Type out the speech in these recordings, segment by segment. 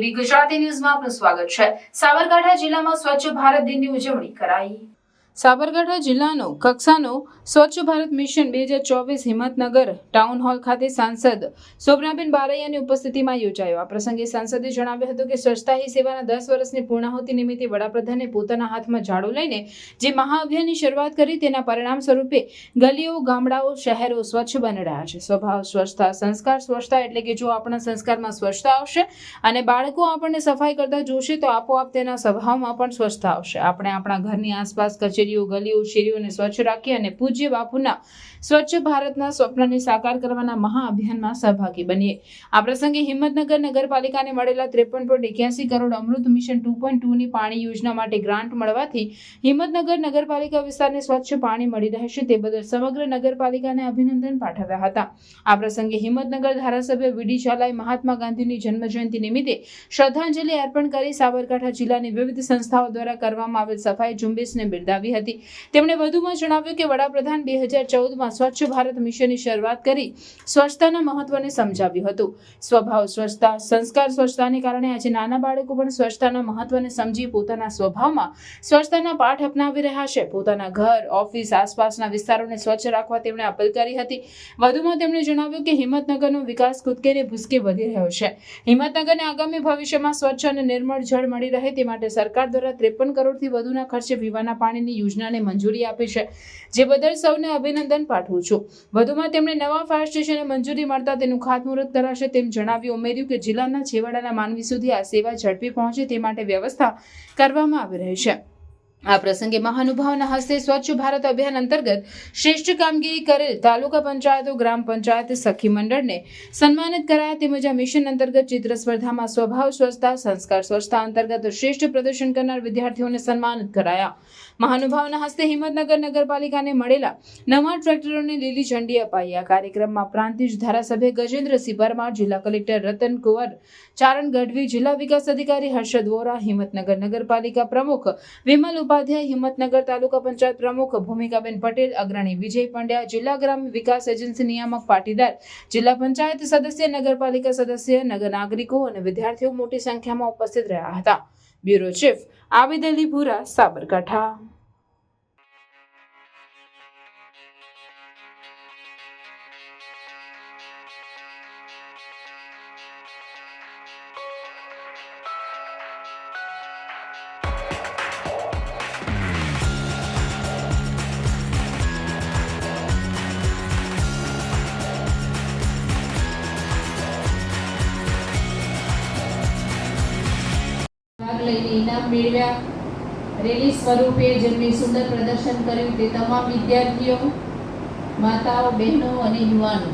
ડીવી ગુજરાતી ન્યૂઝમાં આપનું સ્વાગત છે। સાબરકાંઠા જિલ્લામાં સ્વચ્છ ભારત દિનની ઉજવણી કરાઈ। સાબરકાંઠા જિલ્લાનો કક્ષાનો Swachh Bharat mission 2024 Himmatnagar town hall ખાતે સાંસદ શોભનાબેન બારૈયાની ઉપસ્થિતિમાં યોજાયો। આ પ્રસંગે સાંસદે જણાવ્યું હતું કે સ્વચ્છતા હી સેવાના 10 વર્ષની પૂર્ણાહુતિ નિમિત્તે વડાપ્રધાને પોતાના હાથમાં ઝાડુ લઈને જે મહાઅભિયાનની શરૂઆત કરી તેના પરિણામ સ્વરૂપે ગલીઓ, ગામડાઓ, શહેરો સ્વચ્છ બની રહ્યા છે। સ્વભાવ સ્વચ્છતા, સંસ્કાર સ્વચ્છતા એટલે કે જો આપણા સંસ્કારમાં સ્વચ્છતા આવશે અને બાળકો આપણને સફાઈ કરતા જોશે તો આપોઆપ તેના સ્વભાવમાં પણ સ્વચ્છતા આવશે। આપણે આપણા ઘરની આસપાસ કચેરીઓ, ગલીઓ, શેરીઓને સ્વચ્છ રાખી અને પૂજ્ય બાપુના સ્વચ્છ ભારતના સ્વપ્નને સાકાર કરવાના મહાઅભિયાનમાં સહભાગી બનીએ। આ પ્રસંગે હિંમતનગર નગરપાલિકાને મળેલા 53.81 કરોડ અમૃત મિશન 2.2 ની પાણી યોજના માટે ગ્રાન્ટ મળવાથી હિંમતનગર નગરપાલિકા વિસ્તારને સ્વચ્છ પાણી મળી રહેશે તે બદલ સમગ્ર નગરપાલિકાને અભિનંદન પાઠવ્યા હતા। આ પ્રસંગે હિંમતનગર ધારાસભ્ય વીડી ઝાલાએ મહાત્મા ગાંધીની જન્મજયંતિ નિમિત્તે શ્રદ્ધાંજલિ અર્પણ કરી સાબરકાંઠા જિલ્લાની વિવિધ સંસ્થાઓ દ્વારા કરવામાં આવેલ સફાઈ ઝુંબેશને બિરદાવી હતી। તેમણે વધુમાં જણાવ્યું કે વડાપ્રધાન 2014માં સ્વચ્છ ભારત મિશનની શરૂઆત કરી સ્વચ્છતાના મહત્વને સમજાવ્યું હતું। સ્વભાવ સ્વચ્છતા, સંસ્કાર સ્વચ્છતાને કારણે આજે નાના બાળકો પણ સ્વચ્છતાના મહત્વને સમજી પોતાના સ્વભાવમાં સ્વચ્છતાના પાઠ અપનાવી રહ્યા છે। પોતાના ઘર, ઓફિસ, આસપાસના વિસ્તારોને સ્વચ્છ રાખવા તેમણે અપીલ કરી હતી। વધુમાં તેમણે જણાવ્યું કે હિંમતનગરનો વિકાસ કૂદકે ને ભૂસકે વધી રહ્યો છે। હિંમતનગરને આગામી ભવિષ્યમાં સ્વચ્છ અને નિર્મળ જળ મળી રહે તે માટે સરકાર દ્વારા 53 કરોડથી વધુના ખર્ચે પીવાના પાણીની યોજનાને મંજૂરી આપી છે, જે બદલ સૌને અભિનંદન પાઠવું છું। વધુમાં તેમણે નવા ફાયર સ્ટેશનને મંજૂરી મળતા તેનું ખાતમુહૂર્ત કરાશે તેમ જણાવી ઉમેર્યું કે જિલ્લાના છેવાડાના માનવી સુધી આ સેવા ઝડપી પહોંચે તે માટે વ્યવસ્થા કરવામાં આવી રહી છે। આ પ્રસંગે મહાનુભાવના હસ્તે સ્વચ્છ ભારત અભિયાન અંતર્ગત શ્રેષ્ઠ કામગીરી કરેલ તાલુકા પંચાયતો, ગ્રામ પંચાયત, સખી મંડળને સન્માનિત કરાયા તેમજ આ મિશન અંતર્ગત ચિત્ર સ્પર્ધામાં સ્વભાવ સ્વચ્છતા, સંસ્કાર સ્વચ્છતા અંતર્ગત શ્રેષ્ઠ પ્રદર્શન કરનાર વિદ્યાર્થીઓને સન્માનિત કરાયા। મહાનુભાવના હસ્તે હિંમતનગર નગરપાલિકાને મળેલા નવા ટ્રેક્ટરોને લીલી ઝંડી અપાઈ। આ કાર્યક્રમમાં પ્રાંતિજ ધારાસભ્ય ગજેન્દ્રસિંહ પરમાર, જિલ્લા કલેક્ટર રતન કુંવર, ચારણ ગઢવી, જિલ્લા વિકાસ અધિકારી હર્ષદ વોરા, હિંમતનગર નગરપાલિકા પ્રમુખ વિમલ ઉપાધ્યાય, હિંમતનગર તાલુકા પંચાયત પ્રમુખ ભૂમિકાબેન પટેલ, અગ્રણી વિજય પંડ્યા, જિલ્લા ગ્રામ વિકાસ એજન્સી નિયામક પાટીદાર, જિલ્લા પંચાયત સદસ્ય, નગરપાલિકા સદસ્ય, નગર નાગરિકો અને વિદ્યાર્થીઓ મોટી સંખ્યામાં ઉપસ્થિત રહ્યા હતા। બ્યુરો ચીફ આબિદ અલી ભુરા, સાબરકાંઠા। લઈને ઇનામ મેળવ્યા, રેલી સ્વરૂપે જેમણે સુંદર પ્રદર્શન કર્યું તે તમામ વિદ્યાર્થીઓ, માતાઓ, બહેનો અને યુવાનો,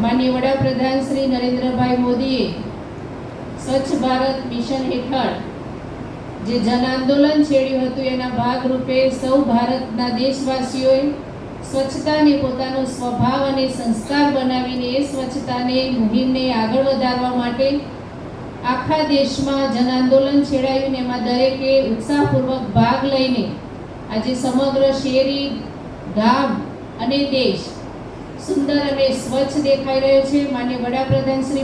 માનનીય વડાપ્રધાન શ્રી નરેન્દ્રભાઈ મોદીએ સ્વચ્છ ભારત મિશન હેઠળ જે જન આંદોલન છેડ્યું હતું એના ભાગરૂપે સૌ ભારતના દેશવાસીઓએ સ્વચ્છતાને પોતાનો સ્વભાવ અને સંસ્કાર બનાવીને એ સ્વચ્છતાને મુહિમને આગળ વધારવા માટે આખા દેશમાં જન આંદોલન છેડાયું, એમાં દરેકે ઉત્સાહપૂર્વક ભાગ લઈને આજે સમગ્ર શેરી, ગામ અને દેશ સુંદર અને સ્વચ્છ દેખાઈ રહ્યો છે। માનનીય વડાપ્રધાન શ્રી